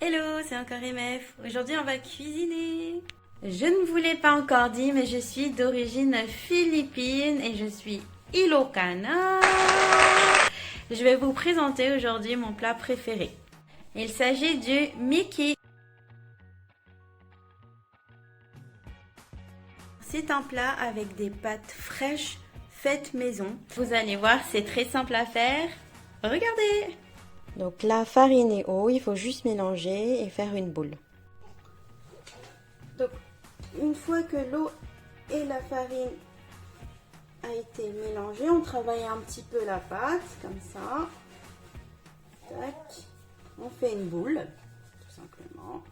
Hello, c'est encore MF. Aujourd'hui, on va cuisiner. Je ne vous l'ai pas encore dit, mais je suis d'origine philippine et je suis Ilocana. Je vais vous présenter aujourd'hui mon plat préféré. Il s'agit du Miki. C'est un plat avec des pâtes fraîches faites maison. Vous allez voir, c'est très simple à faire. Regardez! Donc la farine et eau, il faut juste mélanger et faire une boule. Donc une fois que l'eau et la farine a été mélangée, on travaille un petit peu la pâte comme ça. Tac. On fait une boule, tout simplement.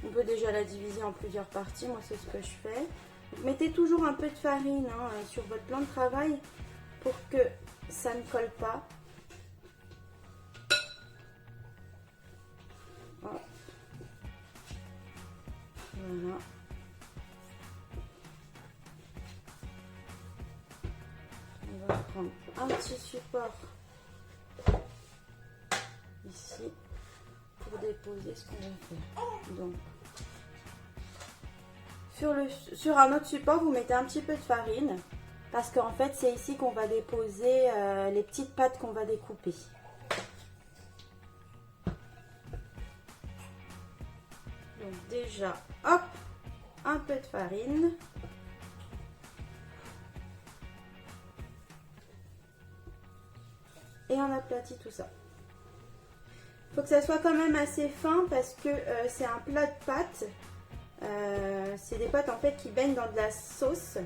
On peut déjà la diviser en plusieurs parties, moi c'est ce que je fais. Donc, mettez toujours un peu de farine sur votre plan de travail pour que ça ne colle pas. Hop. Voilà. On va prendre un petit support ici pour déposer ce qu'on va faire. Donc, sur un autre support, vous mettez un petit peu de farine parce qu'en fait, c'est ici qu'on va déposer les petites pâtes qu'on va découper. Donc déjà, hop, un peu de farine. Et on aplatit tout ça. Il faut que ça soit quand même assez fin parce que c'est un plat de pâtes. C'est des pâtes en fait qui baignent dans de la sauce.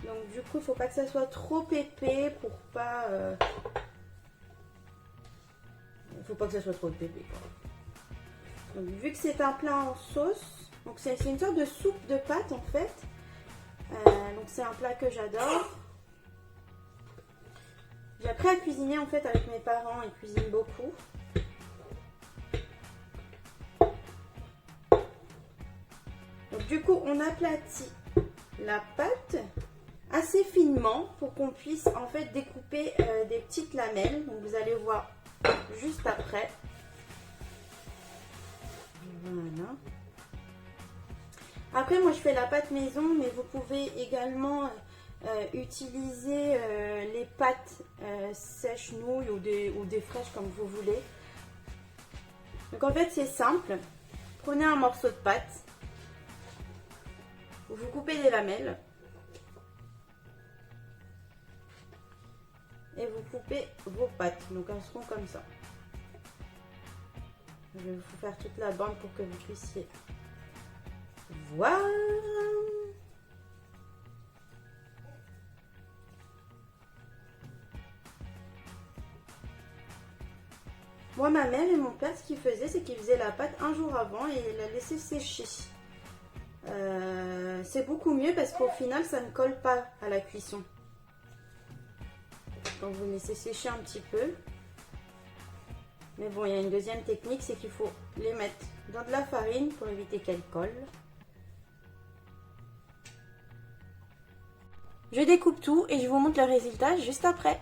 Donc du coup, il ne faut pas que ça soit trop épais pour pas... Il ne faut pas que ça soit trop épais. Donc, vu que c'est un plat en sauce, donc c'est une sorte de soupe de pâtes en fait. Donc c'est un plat que j'adore. J'ai appris à cuisiner en fait avec mes parents, ils cuisinent beaucoup. Donc du coup on aplatit la pâte assez finement pour qu'on puisse en fait découper des petites lamelles. Donc vous allez voir juste après. Voilà. Après moi je fais la pâte maison, mais vous pouvez également utiliser les pâtes sèches nouilles ou des fraîches comme vous voulez. Donc en fait c'est simple. Prenez un morceau de pâte, vous coupez des lamelles et vous coupez vos pâtes. Donc elles seront comme ça. Je vais vous faire toute la bande pour que vous puissiez voir. Moi, ma mère et mon père, ce qu'ils faisaient, c'est qu'ils faisaient la pâte un jour avant et la laissaient sécher. C'est beaucoup mieux parce qu'au final, ça ne colle pas à la cuisson. Donc, vous laissez sécher un petit peu. Mais bon, il y a une deuxième technique, c'est qu'il faut les mettre dans de la farine pour éviter qu'elles collent. Je découpe tout et je vous montre le résultat juste après.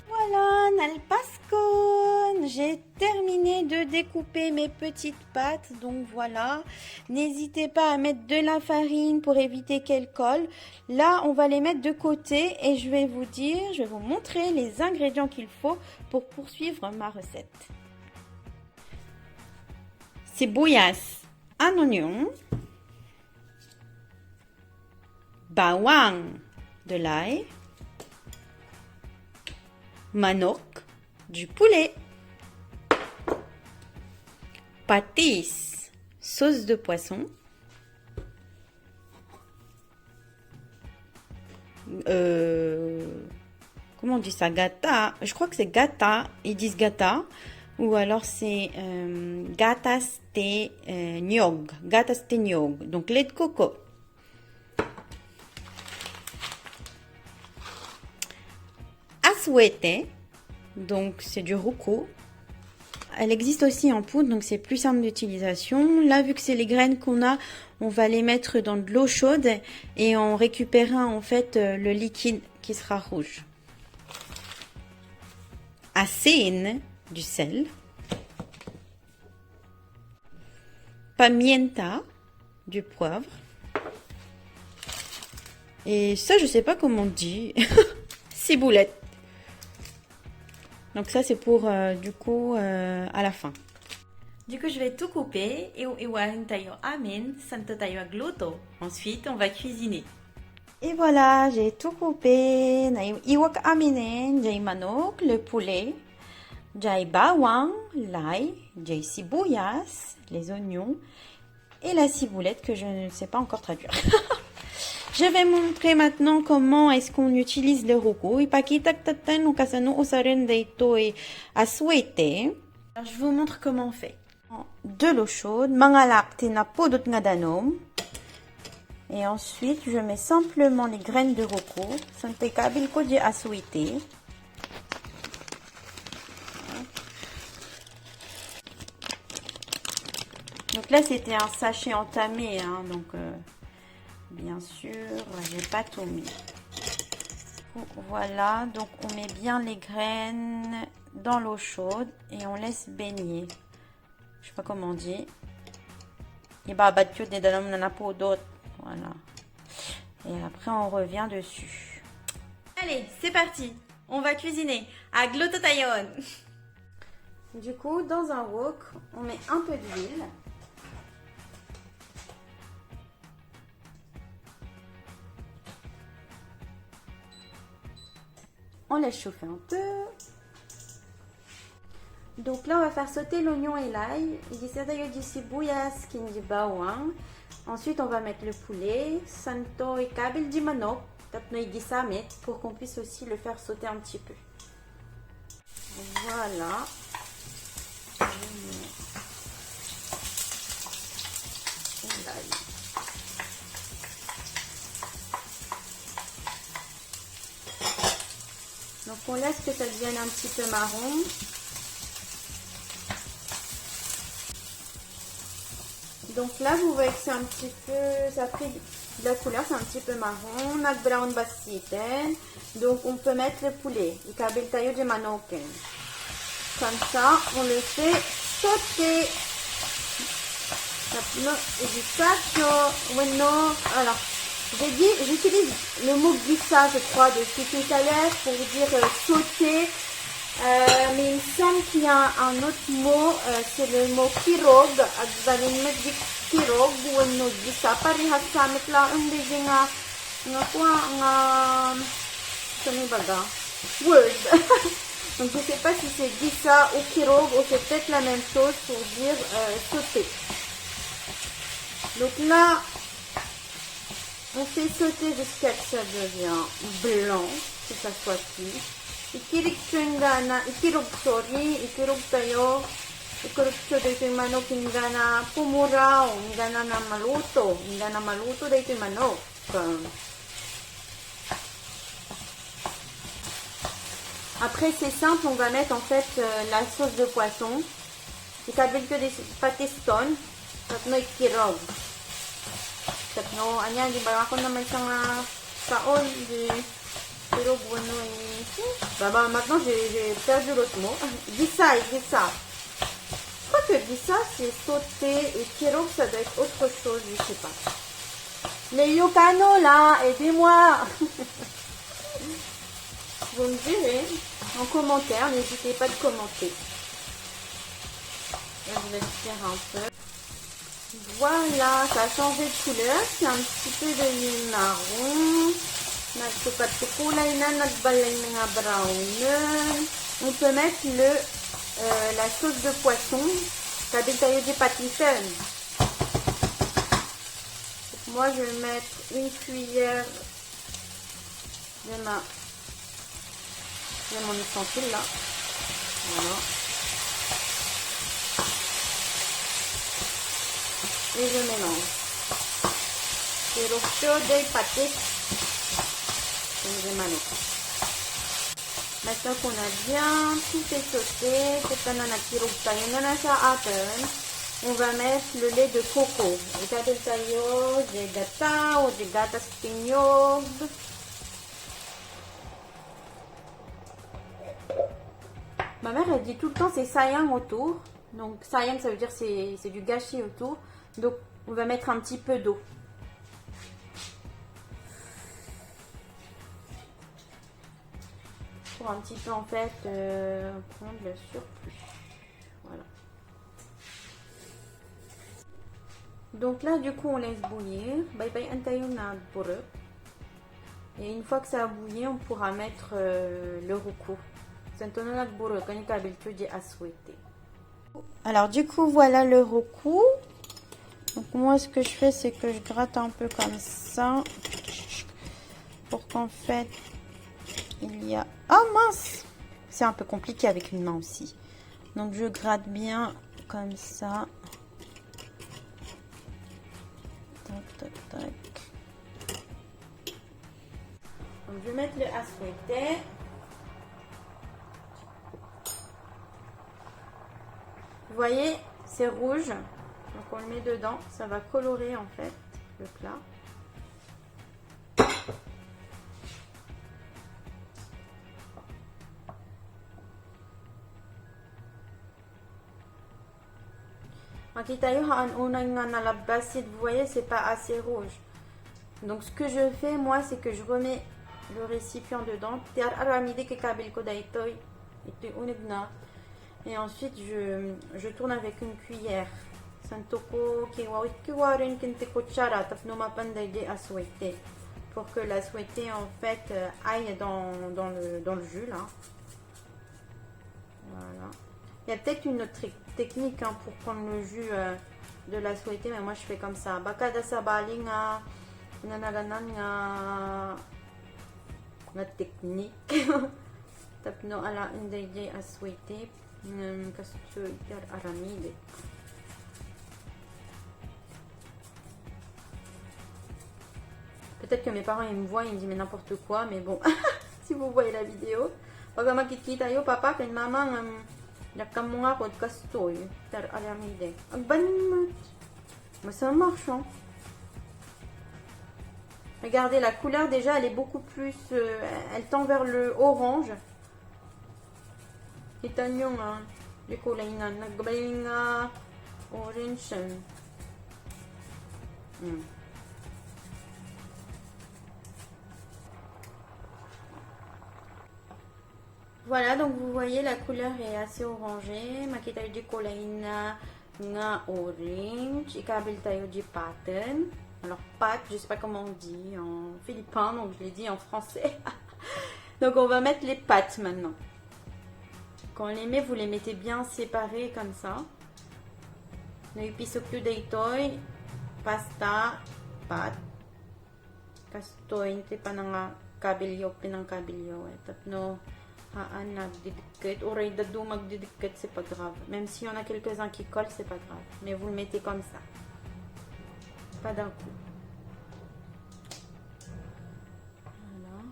Voilà, nel pascone. J'ai terminé de découper mes petites pâtes, donc voilà. N'hésitez pas à mettre de la farine pour éviter qu'elles collent. Là, on va les mettre de côté et je vais vous montrer les ingrédients qu'il faut pour poursuivre ma recette. Sibuyas, un oignon, bawang, de l'ail, manok, du poulet, patis, sauce de poisson, comment on dit ça, gata, je crois que c'est gata, ils disent gata, ou alors c'est gatas de nyog, donc lait de coco. Aswete, donc c'est du roucou. Elle existe aussi en poudre, donc c'est plus simple d'utilisation. Là, vu que c'est les graines qu'on a, on va les mettre dans de l'eau chaude et on récupérera en fait le liquide qui sera rouge. Asin, du sel. pimienta, du poivre. Et ça, je sais pas comment on dit. Ciboulette. Donc ça, c'est pour, du coup, à la fin. Du coup, je vais tout couper et iwain tayo amin, santo tayo agluto. Ensuite, on va cuisiner. Et voilà, j'ai tout coupé. Iwak aminen, j'ai manok, le poulet, j'ai bawang, l'ail, j'ai sibuyas, les oignons et la ciboulette que je ne sais pas encore traduire. Je vais montrer maintenant comment est-ce qu'on utilise le roucou. Ipakita tatan ukasano usaren deito e aswete. Alors, je vous montre comment on fait. De l'eau chaude, mangalak tinapodot ngadanom. Et ensuite, je mets simplement les graines de roucou. Sante kabil ko di aswete. Donc là, c'était un sachet entamé, hein, donc bien sûr, j'ai pas tout mis. Voilà, donc on met bien les graines dans l'eau chaude et on laisse baigner. Je sais pas comment on dit. Voilà. Et après, on revient dessus. Allez, c'est parti. On va cuisiner à Glototayon. Du coup, dans un wok, on met un peu d'huile. On laisse chauffer un peu. Donc là, on va faire sauter l'oignon et l'ail. Ensuite, on va mettre le poulet. Santo et kabil di manok. Pour qu'on puisse aussi le faire sauter un petit peu. Voilà. Donc on laisse que ça devienne un petit peu marron. Donc là vous voyez que c'est un petit peu, ça a pris de la couleur, c'est un petit peu marron. On a brown basiten. Donc on peut mettre le poulet. Comme ça, on le fait sauter. Alors, j'ai dit, j'utilise le mot glissa, je crois, depuis tout à l'heure pour dire sauter. Mais il me semble qu'il y a un autre mot, c'est le mot kirog. Kirog, ou glissa. Parihas samit la word. Donc je ne sais pas si c'est glissa ou kirog ou c'est peut-être la même chose pour dire sauter. Donc là, on fait sauter jusqu'à ce que ça devient blanc, que ça soit cuit. Ikirik chungana, ikirog sorry, ikirog tayo, ikirog tayo manok hindi na pumura, hindi na maluto dito manok. Après c'est simple, on va mettre en fait la sauce de poisson. Ikabil ko des patiston, tatno ikirog. Tatno, anya, di ba ako naman siyang kaon, di kirog wano Bah, maintenant j'ai perdu l'autre mot. Gissa. Je crois que gissa c'est sauter et kirog ça doit être autre chose, je sais pas. Les yokano là, aidez-moi. Vous me direz en commentaire, n'hésitez pas de commenter. Là, je vais le faire un peu. Voilà, ça a changé de couleur, c'est un petit peu devenu marron. On peut mettre la sauce de poisson. Ça détaille des pâtisseries. Moi, je vais mettre une cuillère de mon ustensile là. Voilà. Et je mélange. C'est l'option des pâtés. Maintenant qu'on a bien tout fait sauter, on va mettre le lait de coco. Des gata ou des gata spignog. Ma mère elle dit tout le temps c'est sayang autour. Donc sayang ça veut dire c'est du gâchis autour. Donc on va mettre un petit peu d'eau. Pour un petit peu en fait prendre le surplus. Voilà. Donc là du coup on laisse bouillir. Bye bye pour eux. Et une fois que ça a bouilli, on pourra mettre le roucou. Alors du coup voilà le roucou. Donc moi ce que je fais c'est que je gratte un peu comme ça. Pour qu'en fait il y a... Oh mince! C'est un peu compliqué avec une main aussi. Donc je gratte bien comme ça. Tac, tac, tac. Donc je vais mettre le aswete. Vous voyez, c'est rouge. Donc on le met dedans. Ça va colorer en fait le plat. Vous voyez, c'est pas assez rouge. Donc ce que je fais moi, c'est que je remets le récipient dedans. Et ensuite je tourne avec une cuillère. Pour que la souhaitée en fait aille dans le jus là. Voilà. Il y a peut-être une autre technique hein, pour prendre le jus de la souhaitée, mais moi je fais comme ça. Bakada sabalinga nanaganan na technique. Tapno ala indayjay a souhaitée. Kasto itar aramide. Peut-être que mes parents ils me voient, ils me disent mais n'importe quoi, mais bon, si vous voyez la vidéo. Pag makikita yo papa ken mama yakam mo nga kod kastoy tar aramide. Ang banimot. Mais ça marche hein. Regardez la couleur déjà elle est beaucoup plus elle tend vers le orange. Kita nyo nga di kulay na nagbaling orange. Voilà, donc vous voyez la couleur est assez orangée. Makita di kulay na nga orange. Ikabil tayo di pattern. Alors pâte, je sais pas comment on dit en philippin, donc je l'ai dit en français. Donc on va mettre les pâtes maintenant. Quand on les met, vous les mettez bien séparés comme ça. No ipisokyo daytoy pasta pat. Kastoy inte pa nga kabilyo pinang kabilyo. Tapno haan nagdidikit. Oray dadu magdidikit, c'est pas grave. Même s'il y en a quelques-uns qui collent, c'est pas grave. Mais vous le mettez comme ça. Pas d'un coup. Voilà.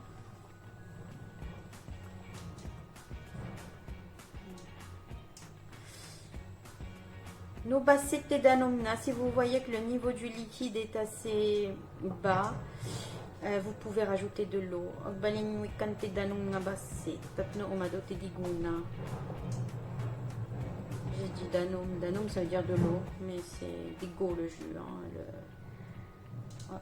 Nos bassette d'anomna, si vous voyez que le niveau du liquide est assez bas, vous pouvez rajouter de l'eau. J'ai dit danum, danum ça veut dire de l'eau, mais c'est digo le jus. Hein, Hop.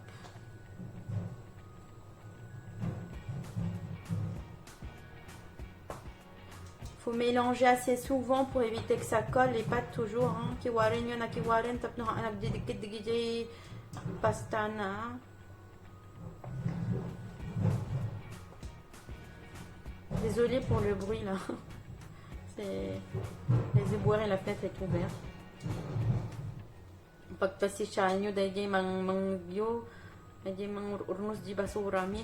Faut mélanger assez souvent pour éviter que ça colle et pas toujours. Hein. Kiwaren yon na kiwaren tapno ha nagdidikit digijay pasta na. Désolée pour le bruit là. C'est les éboueurs et la fenêtre est ouverte. Pagpasi siya nyo dahil mangyo dahil mang urnos di basura mi.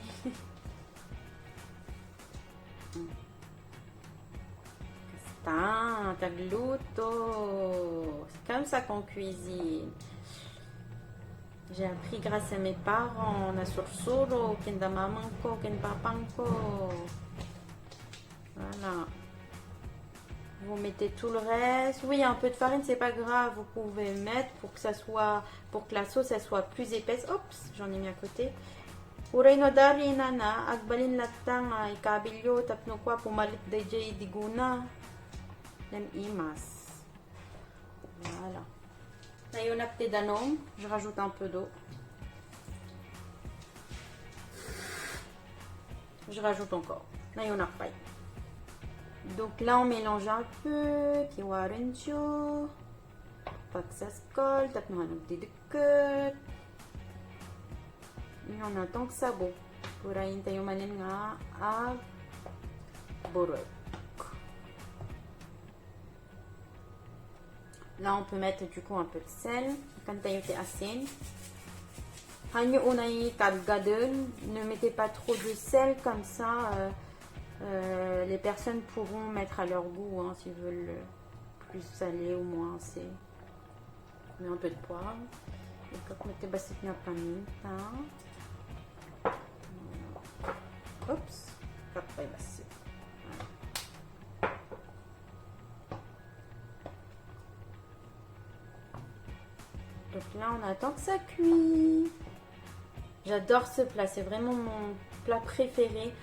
Casta, tagluto. C'est comme ça qu'on cuisine. J'ai appris grâce à mes parents. On a sur solo, kenda mamanko, ken papanko. Voilà. Vous mettez tout le reste. Oui, un peu de farine, c'est pas grave. Vous pouvez mettre pour que ça soit, pour que la sauce elle soit plus épaisse. Oups, j'en ai mis à côté. Ureno dari nana, agbalin latang ikabilyo tapno kwa pumalit DJ diguna. Lem imas. Voilà. Mayonnaise Danone, je rajoute un peu d'eau. Je rajoute encore. Mayonnaise. Donc là, on mélange un peu. Kiwarencho. Pas que ça se colle. Tapons un petit de queue. Et on attend que ça boue. Pour aïn tayo manin nga à borok. Là, on peut mettre du coup un peu de sel. Quand tayo te asin. Hanyo unay kargadun. Ne mettez pas trop de sel comme ça. Les personnes pourront mettre à leur goût hein, s'ils veulent plus salé ou moins assez. Mais un peu de poivre. Et quand vous mettez basit na paminta. Oups, kapay basit. Donc là, on attend que ça cuit. J'adore ce plat, c'est vraiment mon plat préféré.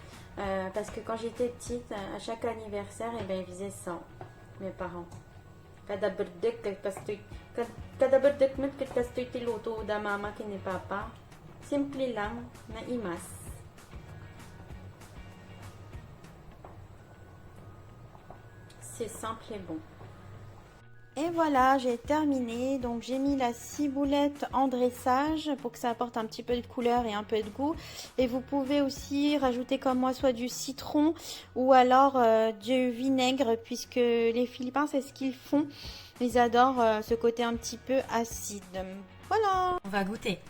Parce que quand j'étais petite, à chaque anniversaire, eh ben, ils faisaient ça, mes parents. Kada berdek met que kastoy tiluto da mama kini papa. Simple lang na imas. C'est simple et bon. Et voilà, j'ai terminé. Donc j'ai mis la ciboulette en dressage pour que ça apporte un petit peu de couleur et un peu de goût. Et vous pouvez aussi rajouter comme moi soit du citron ou alors du vinaigre puisque les Philippins c'est ce qu'ils font. Ils adorent ce côté un petit peu acide. Voilà. On va goûter.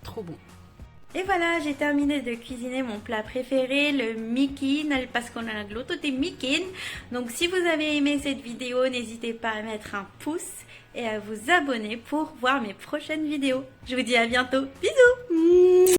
Trop bon. Et voilà, j'ai terminé de cuisiner mon plat préféré, le mikin, parce qu'on a de l'autre côté mikin. Donc si vous avez aimé cette vidéo, n'hésitez pas à mettre un pouce et à vous abonner pour voir mes prochaines vidéos. Je vous dis à bientôt. Bisous.